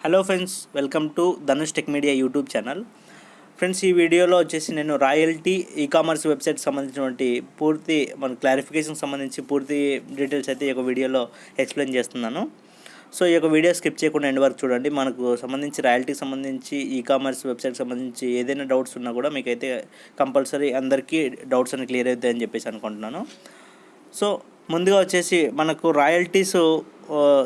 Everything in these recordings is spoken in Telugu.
Hello friends, welcome to Dhanush tech media YouTube channel. Friends, ఈ వీడియోలో వచ్చేసి నేను రాయల్టీ ఈకామర్స్ వెబ్సైట్ సంబంధించినటువంటి పూర్తి మన క్లారిఫికేషన్ సంబంధించి పూర్తి డీటెయిల్స్ అయితే ఈ యొక్క వీడియోలో ఎక్స్ప్లెయిన్ చేస్తున్నాను. సో ఈ యొక్క వీడియో స్కిప్ చేయకుండా ఎండ్ వరకు చూడండి. మనకు సంబంధించి రాయల్టీకి సంబంధించి ఈకామర్స్ వెబ్సైట్ సంబంధించి ఏదైనా డౌట్స్ ఉన్నా కూడా మీకైతే కంపల్సరీ అందరికీ డౌట్స్ అని క్లియర్ అవుతాయని చెప్పేసి అనుకుంటున్నాను. సో ముందుగా వచ్చేసి మనకు రాయల్టీస్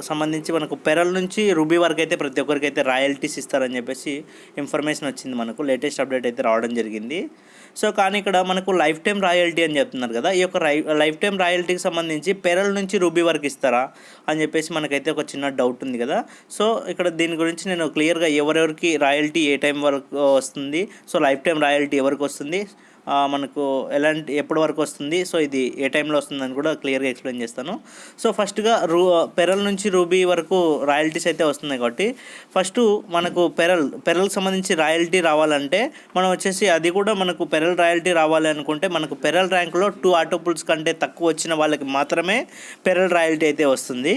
సంబంధించి మనకు పెరల్ నుంచి రూబీ వరకు అయితే ప్రతి ఒక్కరికి అయితే రాయల్టీస్ ఇస్తారని చెప్పేసి ఇన్ఫర్మేషన్ వచ్చింది. మనకు లేటెస్ట్ అప్డేట్ అయితే రావడం జరిగింది. సో కానీ ఇక్కడ మనకు లైఫ్ టైం రాయల్టీ అని చెప్తున్నారు కదా, ఈ యొక్క లైఫ్ టైం రాయల్టీకి సంబంధించి పెరల్ నుంచి రూబీ వరకు ఇస్తారా అని చెప్పేసి మనకైతే ఒక చిన్న డౌట్ ఉంది కదా. సో ఇక్కడ దీని గురించి నేను క్లియర్గా ఎవరెవరికి రాయల్టీ ఏ టైం వరకు వస్తుంది, సో లైఫ్ టైం రాయల్టీ ఎవరికి వస్తుంది, మనకు ఎప్పటి వరకు వస్తుంది, సో ఇది ఏ టైంలో వస్తుందని కూడా క్లియర్గా ఎక్స్ప్లెయిన్ చేస్తాను. సో ఫస్ట్గా పెరల్ నుంచి రూబీ వరకు రాయల్టీస్ అయితే వస్తున్నాయి కాబట్టి ఫస్ట్ మనకు పెరల్కి సంబంధించి రాయల్టీ రావాలంటే మనం వచ్చేసి అది కూడా మనకు పెరల్ రాయల్టీ రావాలి అనుకుంటే మనకు పెరల్ ర్యాంక్లో 2 ఆటోపుల్స్ కంటే తక్కువ వచ్చిన వాళ్ళకి మాత్రమే పెరల్ రాయల్టీ అయితే వస్తుంది.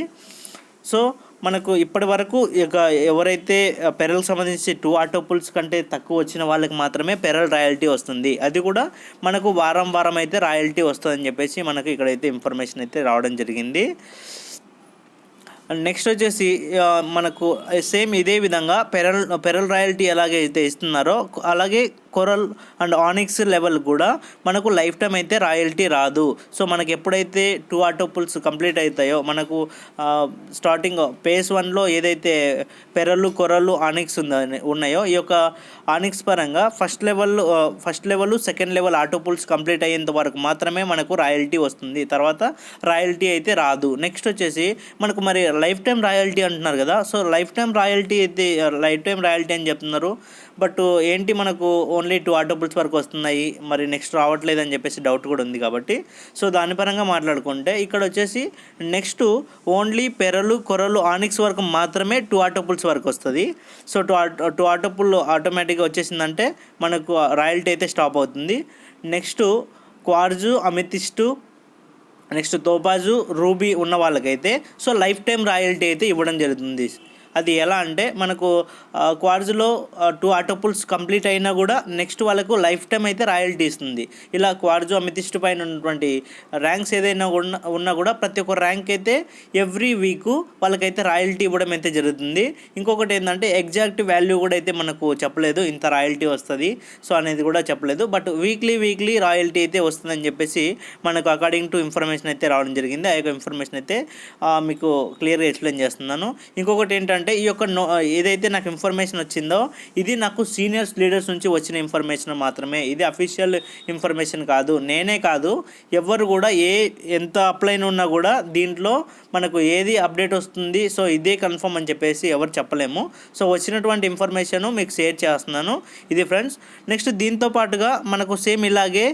సో మనకు ఇప్పటి వరకు ఇక ఎవరైతే పెరల్కి సంబంధించి 2 ఆటోపుల్స్ కంటే తక్కువ వచ్చిన వాళ్ళకి మాత్రమే పెరల్ రాయల్టీ వస్తుంది. అది కూడా మనకు వారం అయితే రాయల్టీ వస్తుందని చెప్పేసి మనకు ఇక్కడైతే ఇన్ఫర్మేషన్ అయితే రావడం జరిగింది. నెక్స్ట్ వచ్చేసి మనకు సేమ్ ఇదే విధంగా పెరల్ రాయల్టీ ఎలాగైతే ఇస్తున్నారో అలాగే కొరల్ అండ్ ఆనిక్స్ లెవెల్ కూడా మనకు లైఫ్ టైం అయితే రాయల్టీ రాదు. సో మనకు ఎప్పుడైతే 2 ఆటోపుల్స్ కంప్లీట్ అవుతాయో మనకు స్టార్టింగ్ phase 1లో ఏదైతే పెరళ్ళు కొరళ్ళు ఆనిక్స్ ఉన్నాయో ఈ యొక్క ఆనిక్స్ పరంగా ఫస్ట్ లెవెల్ సెకండ్ లెవెల్ ఆటోపుల్స్ కంప్లీట్ అయ్యేంత వరకు మాత్రమే మనకు రాయల్టీ వస్తుంది. తర్వాత రాయల్టీ అయితే రాదు. నెక్స్ట్ వచ్చేసి మనకు మరి లైఫ్ టైం రాయల్టీ అంటున్నారు కదా. సో లైఫ్ టైం రాయల్టీ అని చెప్తున్నారు. బట్ ఏంటి మనకు ఓన్లీ 2 ఆటోపుల్స్ వరకు వస్తున్నాయి, మరి నెక్స్ట్ రావట్లేదని చెప్పేసి డౌట్ కూడా ఉంది. కాబట్టి సో దాని పరంగా మాట్లాడుకుంటే ఇక్కడ వచ్చేసి నెక్స్ట్ ఓన్లీ పెరలు కొరలు ఆనిక్స్ వరకు మాత్రమే 2 ఆటోపుల్స్ వరకు వస్తుంది. సో 2 ఆటోపుల్ ఆటోమేటిక్గా వచ్చేసిందంటే మనకు రాయల్టీ అయితే స్టాప్ అవుతుంది. నెక్స్ట్ క్వార్జు, అమెథిస్టు, నెక్స్ట్ తోపాజు, రూబీ ఉన్న వాళ్ళకైతే సో లైఫ్ టైం రాయల్టీ అయితే ఇవ్వడం జరుగుతుంది. అది ఎలా అంటే మనకు క్వార్జ్లో 2 ఆటోపుల్స్ కంప్లీట్ అయినా కూడా నెక్స్ట్ వాళ్ళకు లైఫ్ టైం అయితే రాయల్టీ ఇస్తుంది. ఇలా క్వార్జు, అమెథిస్ట్ పైన ఉన్నటువంటి ర్యాంక్స్ ఏదైనా ఉన్నా కూడా ప్రతి ఒక్క ర్యాంక్ అయితే ఎవ్రీ వీక్ వాళ్ళకైతే రాయల్టీ ఇవ్వడం అయితే జరుగుతుంది. ఇంకొకటి ఏంటంటే ఎగ్జాక్ట్ వాల్యూ కూడా అయితే మనకు చెప్పలేదు, ఇంత రాయల్టీ వస్తుంది సో అనేది కూడా చెప్పలేదు. బట్ వీక్లీ రాయల్టీ అయితే వస్తుందని చెప్పేసి మనకు అకార్డింగ్ టు ఇన్ఫర్మేషన్ అయితే రావడం జరిగింది. ఆ యొక్క ఇన్ఫర్మేషన్ అయితే మీకు క్లియర్గా ఎక్స్ప్లెయిన్ చేస్తున్నాను. ఇంకొకటి ఏంటంటే ఈ యొక్క ఏదైతే నాకు ఇన్ఫర్మేషన్ వచ్చిందో ఇది నాకు సీనియర్స్ లీడర్స్ నుంచి వచ్చిన ఇన్ఫర్మేషన్ మాత్రమే. ఇది అఫీషియల్ ఇన్ఫర్మేషన్ కాదు. నేనే కాదు, ఎవరు కూడా ఎంత అప్లైన్ ఉన్నా కూడా దీంట్లో మనకు ఏది అప్డేట్ వస్తుంది సో ఇదే కన్ఫర్మ్ అని చెప్పేసి ఎవరు చెప్పలేము. సో వచ్చినటువంటి ఇన్ఫర్మేషన్ మీకు షేర్ చేస్తున్నాను. ఇది ఫ్రెండ్స్. నెక్స్ట్ దీంతో పాటుగా మనకు సేమ్ ఇలాగే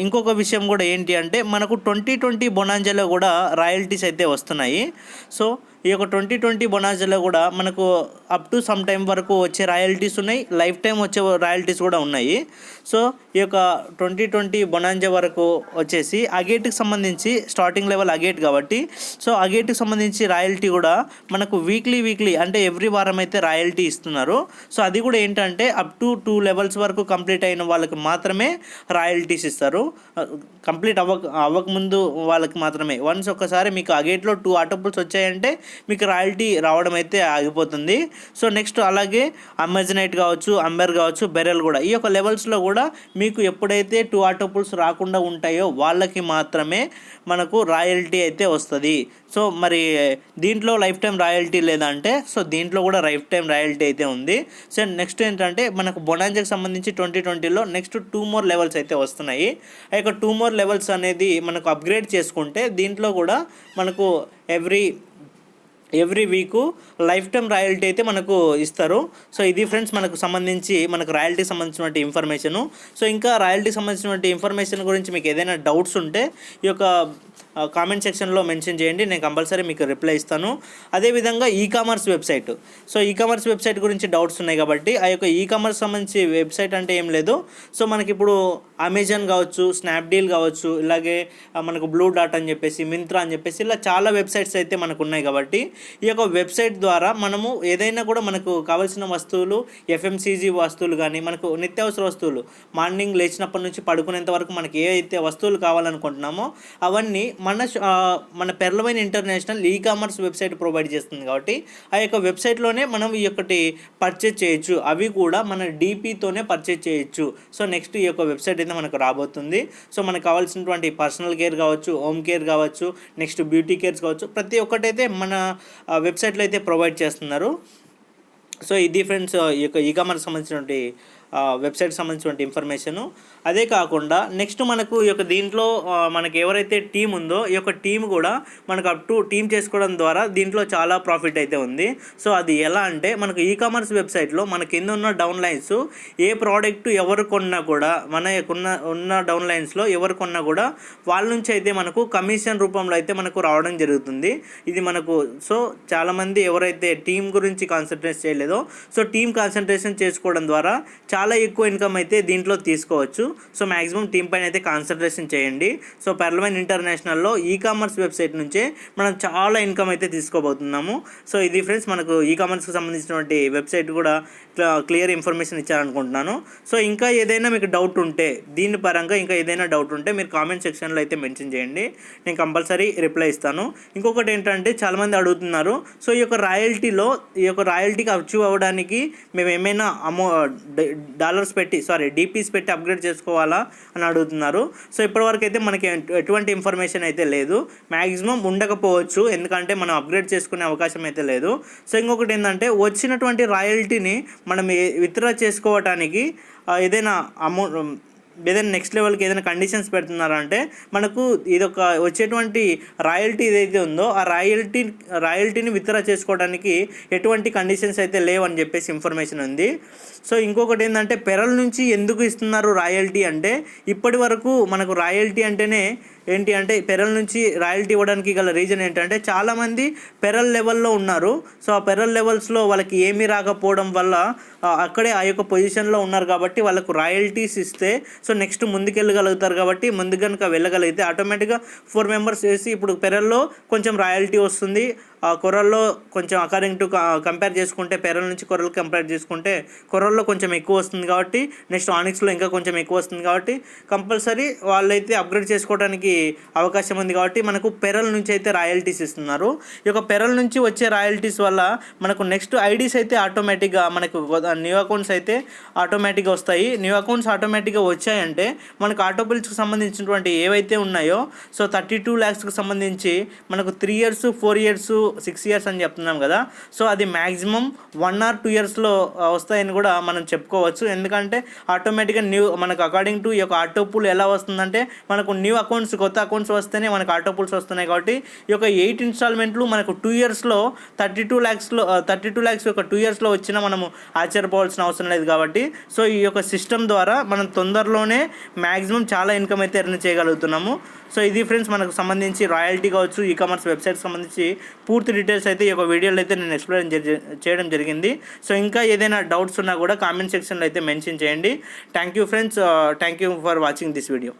ఇంకొక విషయం కూడా ఏంటి అంటే మనకు 2020 బొనాంజాలో కూడా రాయల్టీస్ అయితే వస్తున్నాయి. సో ఈ యొక్క 2020 బొనాంజాలో కూడా మనకు అప్ టు సమ్ టైం వరకు వచ్చే రాయల్టీస్ ఉన్నాయి, లైఫ్ టైం వచ్చే రాయల్టీస్ కూడా ఉన్నాయి. సో ఈ యొక్క 2020 బొనాంజా వరకు వచ్చేసి అగేట్కి సంబంధించి స్టార్టింగ్ లెవెల్ అగేట్ కాబట్టి సో అగేట్కి సంబంధించి రాయల్టీ కూడా మనకు వీక్లీ అంటే ఎవ్రీ వారం అయితే రాయల్టీ ఇస్తున్నారు. సో అది కూడా ఏంటంటే అప్ టు 2 లెవెల్స్ వరకు కంప్లీట్ అయిన వాళ్ళకి మాత్రమే రాయల్టీస్ ఇస్తారు. కంప్లీట్ అవ్వకముందు వాళ్ళకి మాత్రమే. వన్స్ ఒక్కసారి మీకు అగేట్లో 2 ఆటోపుల్స్ వచ్చాయంటే మీకు రాయల్టీ రావడం అయితే ఆగిపోతుంది. సో నెక్స్ట్ అలాగే అమెజనైట్ కావచ్చు, అంబర్ కావచ్చు, బెరెల్ కూడా ఈ యొక్క లెవెల్స్లో కూడా మీకు ఎప్పుడైతే 2 ఆటోపుల్స్ రాకుండా ఉంటాయో వాళ్ళకి మాత్రమే మనకు రాయల్టీ అయితే వస్తుంది. సో మరి దీంట్లో లైఫ్ టైం రాయల్టీ లేదంటే సో దీంట్లో కూడా లైఫ్ టైం రాయల్టీ అయితే ఉంది. సో నెక్స్ట్ ఏంటంటే మనకు బొనాంజాకి సంబంధించి 2020లో నెక్స్ట్ 2 more లెవెల్స్ అయితే వస్తున్నాయి. ఆ యొక్క 2 more లెవెల్స్ అనేది మనకు అప్గ్రేడ్ చేసుకుంటే దీంట్లో కూడా మనకు every week lifetime royalty అయితే మనకు ఇస్తారు. సో ఇది ఫ్రెండ్స్ మనకు సంబంధించి మనకు రాయల్టీకి సంబంధించినటువంటి ఇన్ఫర్మేషను. సో ఇంకా రాయల్టీకి సంబంధించినటువంటి ఇన్ఫర్మేషన్ గురించి మీకు ఏదైనా డౌట్స్ ఉంటే ఈ యొక్క కామెంట్ సెక్షన్లో మెన్షన్ చేయండి, నేను కంపల్సరీ మీకు రిప్లై ఇస్తాను. అదేవిధంగా ecommerce website. So ecommerce website గురించి డౌట్స్ ఉన్నాయి కాబట్టి ఆ యొక్క ఈకామర్స్ సంబంధించి వెబ్సైట్ అంటే ఏం లేదు. సో మనకి ఇప్పుడు అమెజాన్ కావచ్చు, స్నాప్డీల్ కావచ్చు, ఇలాగే మనకు బ్లూ డాట్ అని చెప్పేసి, మింత్రా అని చెప్పేసి ఇలా చాలా వెబ్సైట్స్ అయితే మనకు ఉన్నాయి. కాబట్టి ఈ యొక్క వెబ్సైట్ ద్వారా మనము ఏదైనా కూడా మనకు కావాల్సిన వస్తువులు, ఎఫ్ఎంసీజీ వస్తువులు కానీ, మనకు నిత్యావసర వస్తువులు మార్నింగ్ లేచినప్పటి నుంచి పడుకునేంత వరకు మనకి ఏ అయితే వస్తువులు కావాలనుకుంటున్నామో అవన్నీ మన పెర్లవైన్ international e commerce website provide చేస్తుంది. కాబట్టి ఆ యొక్క వెబ్సైట్లోనే మనం ఈ యొక్కటి పర్చేజ్ చేయొచ్చు. అవి కూడా మన డీపీతోనే పర్చేజ్ చేయొచ్చు. సో నెక్స్ట్ ఈ యొక్క వెబ్సైట్ అయితే మనకు రాబోతుంది. సో మనకు కావాల్సినటువంటి పర్సనల్ కేర్ కావచ్చు, హోమ్ కేర్ కావచ్చు, నెక్స్ట్ బ్యూటీ కేర్స్ కావచ్చు, ప్రతి ఒక్కటైతే మన వెబ్సైట్లో అయితే ప్రొవైడ్ చేస్తున్నారు. సో ఇది ఫ్రెండ్స్ ఈ యొక్క ఈ కామర్స్ సంబంధించినటువంటి వెబ్సైట్కి సంబంధించినటువంటి ఇన్ఫర్మేషను. అదే కాకుండా నెక్స్ట్ మనకు ఈ యొక్క దీంట్లో మనకి ఎవరైతే టీం ఉందో ఈ యొక్క టీం కూడా మనకు అప్ టు టీం చేసుకోవడం ద్వారా దీంట్లో చాలా ప్రాఫిట్ అయితే ఉంది. సో అది ఎలా అంటే మనకు ఈ కామర్స్ వెబ్సైట్లో మన కింద ఉన్న డౌన్ లైన్స్ ఏ ప్రోడక్ట్ ఎవరు కొన్నా కూడా ఉన్న డౌన్ లైన్స్లో ఎవరు కొన్నా కూడా వాళ్ళ నుంచి అయితే మనకు కమిషన్ రూపంలో అయితే మనకు రావడం జరుగుతుంది. ఇది మనకు సో చాలామంది ఎవరైతే టీం గురించి కాన్సన్ట్రేట్ చేయలేదో సో టీం కాన్సన్ట్రేషన్ చేసుకోవడం ద్వారా చాలా ఎక్కువ ఇన్కమ్ అయితే దీంట్లో తీసుకోవచ్చు. సో మ్యాక్సిమం టీం పైన అయితే కాన్సన్ట్రేషన్ చేయండి. సో పెర్లవైన్ ఇంటర్నేషనల్లో ఈ కామర్స్ వెబ్సైట్ నుంచే మనం చాలా ఇన్కమ్ అయితే తీసుకోబోతున్నాము. సో ఇది ఫ్రెండ్స్ మనకు ఈ కామర్స్కి సంబంధించినటువంటి వెబ్సైట్ కూడా క్లియర్ ఇన్ఫర్మేషన్ ఇచ్చారనుకుంటున్నాను. సో ఇంకా ఏదైనా మీకు డౌట్ ఉంటే దీని పరంగా ఇంకా ఏదైనా డౌట్ ఉంటే మీరు కామెంట్ సెక్షన్లో అయితే మెన్షన్ చేయండి, నేను కంపల్సరీ రిప్లై ఇస్తాను. ఇంకొకటి ఏంటంటే చాలామంది అడుగుతున్నారు, సో ఈ యొక్క రాయల్టీకి అచీవ్ అవ్వడానికి మేము ఏమైనా డీపీస్ పెట్టి అప్గ్రేడ్ చేసుకోవాలా అని అడుగుతున్నారు. సో ఇప్పటివరకు అయితే మనకి ఎటువంటి ఇన్ఫర్మేషన్ అయితే లేదు. మ్యాక్సిమం ఉండకపోవచ్చు, ఎందుకంటే మనం అప్గ్రేడ్ చేసుకునే అవకాశం అయితే లేదు. సో ఇంకొకటి ఏంటంటే వచ్చినటువంటి రాయల్టీని మనం విత్డ్రా చేసుకోవటానికి ఏదైనా నెక్స్ట్ లెవెల్కి ఏదైనా కండిషన్స్ పెడుతున్నారంటే మనకు ఇదొక వచ్చేటువంటి రాయల్టీ ఏదైతే ఉందో ఆ రాయల్టీని విత్డ్రా చేసుకోవడానికి ఎటువంటి కండిషన్స్ అయితే లేవని చెప్పేసి ఇన్ఫర్మేషన్ ఉంది. సో ఇంకొకటి ఏంటంటే పెరల్ నుంచి ఎందుకు ఇస్తున్నారు రాయల్టీ అంటే, ఇప్పటి వరకు మనకు రాయల్టీ అంటేనే ఏంటి అంటే పెరల్ నుంచి రాయల్టీ ఇవ్వడానికి గల రీజన్ ఏంటంటే చాలామంది పెరల్ లెవెల్లో ఉన్నారు. సో ఆ పెరల్ లెవెల్స్లో వాళ్ళకి ఏమీ రాకపోవడం వల్ల అక్కడే ఆ యొక్క పొజిషన్లో ఉన్నారు కాబట్టి వాళ్ళకు రాయల్టీస్ ఇస్తే సో నెక్స్ట్ ముందుకెళ్ళగలుగుతారు. కాబట్టి ముందు కనుక వెళ్ళగలిగితే ఆటోమేటిక్గా 4 మెంబర్స్ వేసి ఇప్పుడు పెరల్లో కొంచెం రాయల్టీ వస్తుంది. కొర్రల్లో కొంచెం అకార్డింగ్ టు కంపేర్ చేసుకుంటే పెరల్ నుంచి కొర్రలు కంపేర్ చేసుకుంటే కొర్రల్లో కొంచెం ఎక్కువ వస్తుంది కాబట్టి నెక్స్ట్ ఆనిక్స్లో ఇంకా కొంచెం ఎక్కువ వస్తుంది కాబట్టి కంపల్సరీ వాళ్ళైతే అప్గ్రేడ్ చేసుకోవడానికి అవకాశం ఉంది. కాబట్టి మనకు పెరల్ నుంచి అయితే రాయల్టీస్ ఇస్తున్నారు. ఈ యొక్క పెరల్ నుంచి వచ్చే రాయల్టీస్ వల్ల మనకు నెక్స్ట్ ఐడీస్ అయితే ఆటోమేటిక్గా మనకు న్యూ అకౌంట్స్ అయితే ఆటోమేటిక్గా వస్తాయి. న్యూ అకౌంట్స్ ఆటోమేటిక్గా వచ్చాయంటే మనకు ఆటో బిల్స్కి సంబంధించినటువంటి ఏవైతే ఉన్నాయో సో 32 lakhsకి సంబంధించి మనకు 3 years 4 years 6 years అని చెప్తున్నాం కదా. సో అది మ్యాక్సిమం 1 or 2 yearsలో వస్తాయని కూడా మనం చెప్పుకోవచ్చు. ఎందుకంటే ఆటోమేటిక్గా మనకు అకార్డింగ్ టు ఈ యొక్క ఆటో పూల్ ఎలా వస్తుందంటే మనకు న్యూ అకౌంట్స్ కొత్త అకౌంట్స్ వస్తేనే మనకు ఆటో పూల్స్ వస్తున్నాయి. కాబట్టి ఈ యొక్క 8 ఇన్స్టాల్మెంట్లు మనకు 2 yearsలో 32 lakhs యొక్క 2 yearsలో వచ్చినా మనము ఆశ్చర్యపోవాల్సిన అవసరం లేదు. కాబట్టి సో ఈ యొక్క సిస్టమ్ ద్వారా మనం తొందరలోనే మ్యాక్సిమం చాలా ఇన్కమ్ అయితే ఎర్న్ చేయగలుగుతున్నాము. సో ఇది ఫ్రెండ్స్ మనకు సంబంధించి రాయల్టీ కావచ్చు, ఈ కామర్స్ వెబ్సైట్కి సంబంధించి పూర్తి డీటెయిల్స్ అయితే ఈ యొక్క వీడియోలో అయితే నేను ఎక్స్ప్లెయిన్ చేయడం జరిగింది. సో ఇంకా ఏదైనా డౌట్స్ ఉన్నా కూడా కామెంట్ సెక్షన్లో అయితే మెన్షన్ చేయండి. Thank you friends, thank you for watching this video.